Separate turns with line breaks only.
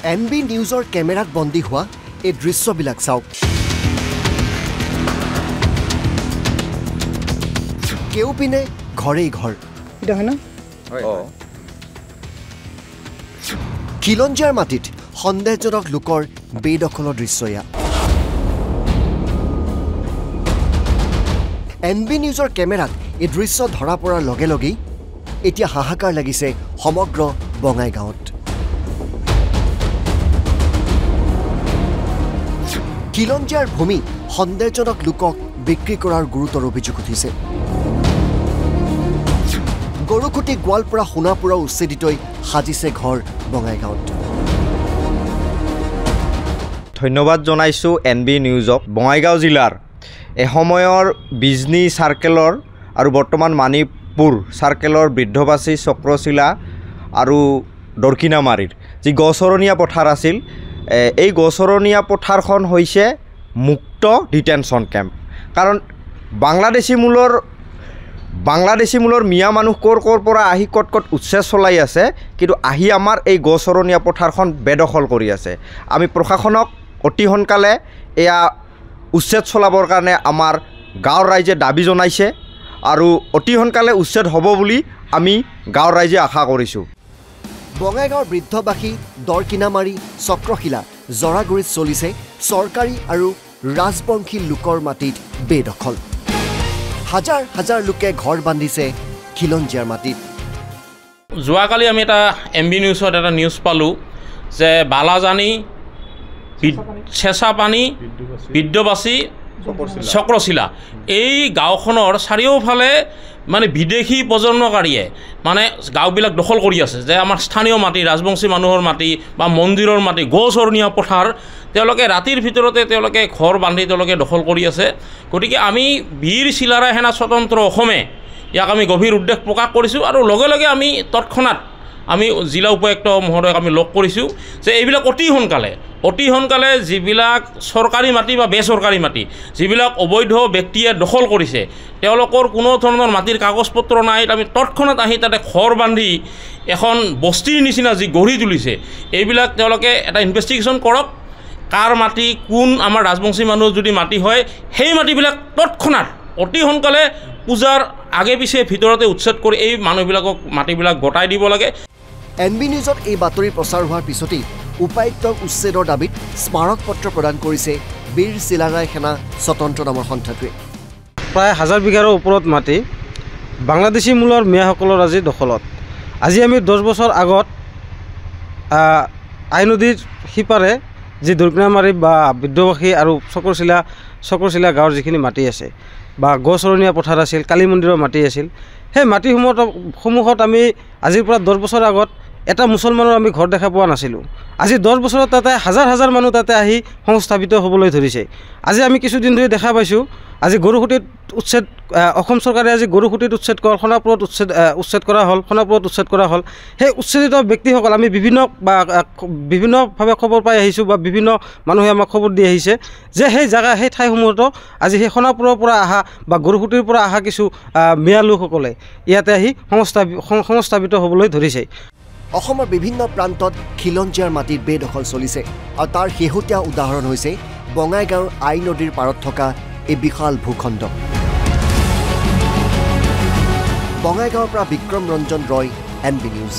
NB নিউজৰ কেমেৰাত বন্দী হোৱা এই দৃশ্যবিলাক চাওক। কেউপিনে ঘৰেই ঘৰ।
এটা হয় না?
খিলঞ্জীয়াৰ মাটিত সন্দেহজনক লোকৰ বেদখলৰ দৃশ্য এয়া। NB নিউজৰ কেমেৰাত এই দৃশ্য ধৰা পৰাৰ লগে লগেই এতিয়া হাহাকাৰ লাগিছে সমগ্ৰ বঙাইগাঁৱত। খিলঞ্জীয়াৰ ভূমি সন্দেহজনক লোকক বিক্ৰী কৰাৰ গুৰুতৰ অভিযোগ উঠিছে। গৰুকুটি গোৱালপাৰা সোণাপুৰা উচ্ছেদিতৈ সাজিছে ঘৰ বঙাইগাঁৱত।
ধন্যবাদ জনাইছোঁ NB নিউজক। বঙাইগাঁও জিলাৰ এসময়ৰ বিজনী চাৰ্কেলৰ আৰু বৰ্তমান মানিকপুৰ চাৰ্কেলৰ বৃদ্ধবাচী চক্ৰশিলা আৰু দৰকিনামাৰীৰ যি গছৰণীয়া পথাৰ আছিল, এই গছৰণীয়া পথাৰখন হৈছে মুক্ত ডিটেনশ্যন কেম্প। কাৰণ বাংলাদেশী মূলৰ মিয়া মানুহ ক'ৰ পৰা আহি ক'ত উচ্ছেদ চলাই আছে, কিন্তু আহি আমাৰ এই গছৰণীয়া পথাৰখন বেদখল কৰি আছে। আমি প্ৰশাসনক অতি সোনকালে এয়া উচ্ছেদ চলাবৰ কাৰণে আমাৰ গাঁৱৰ ৰাইজে দাবী জনাইছে আৰু অতি সোনকালে উচ্ছেদ হ'ব বুলি আমি গাঁৱৰ ৰাইজে আশা কৰিছোঁ।
বঙাইগাঁৱৰ বৃদ্ধবাসী দৰকিনামাৰী চক্ৰশিলা জৰাগুৰিত চলিছে চৰকাৰী আৰু ৰাজবংশী লোকৰ মাটিত বেদখল। হাজাৰ হাজাৰ লোকে ঘৰ বান্ধিছে খিলঞ্জীয়াৰ মাটিত।
যোৱাকালি আমি এটা NB নিউজত এটা নিউজ পালোঁ যে বালাজানী চেঁচাপানী বৃদ্ধবাচী চক্ৰশিলা এই গাঁওখনৰ চাৰিওফালে মানে বিদেশী প্ৰজন্মকাৰীয়ে মানে গাঁওবিলাক দখল কৰি আছে। যে আমাৰ স্থানীয় মাটি, ৰাজবংশী মানুহৰ মাটি বা মন্দিৰৰ মাটি, গছৰণীয়া পথাৰ তেওঁলোকে ৰাতিৰ ভিতৰতে তেওঁলোকে ঘৰ বান্ধি তেওঁলোকে দখল কৰি আছে। গতিকে আমি বীৰ চিলাৰায় সেনা স্বতন্ত্ৰ অসমে ইয়াক আমি গভীৰ উদ্বেগ প্ৰকাশ কৰিছোঁ আৰু লগে লগে আমি তৎক্ষণাত আমি জিলা উপায়ুক্ত মহোদয়ক আমি লগ কৰিছোঁ যে এইবিলাক অতি সোনকালে যিবিলাক চৰকাৰী মাটি বা বেচৰকাৰী মাটি যিবিলাক অবৈধ ব্যক্তিয়ে দখল কৰিছে, তেওঁলোকৰ কোনো ধৰণৰ মাটিৰ কাগজ পত্ৰ নাই, আমি তৎক্ষণাত আহি তাতে ঘৰ বান্ধি এখন বস্তিৰ নিচিনা যি গঢ়ি তুলিছে, এইবিলাক তেওঁলোকে এটা ইনভেষ্টিগেশ্যন কৰক। কাৰ মাটি, কোন আমাৰ ৰাজবংশী মানুহ যদি মাটি হয়, সেই মাটিবিলাক তৎক্ষণাত অতি সোনকালে পূজাৰ আগে পিছে ভিতৰতে উচ্ছেদ কৰি এই মানুহবিলাকক মাটিবিলাক গতাই দিব লাগে।
NB নিউজত এই বাতৰি প্ৰচাৰ হোৱাৰ পিছতেই উপায়ুক্তক উচ্ছেদৰ দাবীত স্মাৰক পত্ৰ প্ৰদান কৰিছে বীৰ চিলাৰায় সেনা স্বতন্ত্ৰ নামৰ সন্থাটোৱে।
প্ৰায় 1000 বিঘাৰ ওপৰত মাটি বাংলাদেশী মূলৰ মিয়াসকলৰ আজি দখলত। আজি আমি 10 বছৰ আগত আই নদীৰ সিপাৰে যি দৰকিনামাৰী বা বৃদ্ধবাসী আৰু চক্ৰশিলা গাঁৱৰ যিখিনি মাটি আছে বা গছৰণীয়া পথাৰ আছিল, কালী মন্দিৰৰ মাটি আছিল, সেই মাটিসমূহত আমি আজিৰ পৰা 10 বছৰ আগত এটা মুছলমানৰ আমি ঘৰ দেখা পোৱা নাছিলোঁ। আজি 10 বছৰত তাতে হাজাৰ হাজাৰ মানুহ তাতে আহি সংস্থাপিত হ'বলৈ ধৰিছে। আজি আমি কিছুদিন ধৰি দেখা পাইছোঁ, আজি গৰুসুটিত অসম চৰকাৰে আজি গৰুসুটিত উচ্ছেদ কৰা, সোণাপুৰত উচ্ছেদ কৰা হ'ল। সেই উচ্ছেদিত ব্যক্তিসকল আমি বিভিন্নভাৱে খবৰ পাই আহিছোঁ বা বিভিন্ন মানুহে আমাক খবৰ দি আহিছে যে সেই ঠাইসমূহতো আজি সেই সোণাপুৰৰ পৰা অহা বা গৰুসুটিৰ পৰা অহা কিছু মিয়া লোকসকলে ইয়াতে আহি সংস্থাপিত হ'বলৈ ধৰিছে।
অসমৰ বিভিন্ন প্ৰান্তত খিলঞ্জীয়াৰ মাটিত বেদখল চলিছে আৰু তাৰ শেহতীয়া উদাহৰণ হৈছে বঙাইগাঁৱৰ আই নদীৰ পাৰত থকা এই বিশাল ভূখণ্ড। বঙাইগাঁৱৰ পৰা বিক্ৰম ৰঞ্জন ৰয়, NB নিউজ।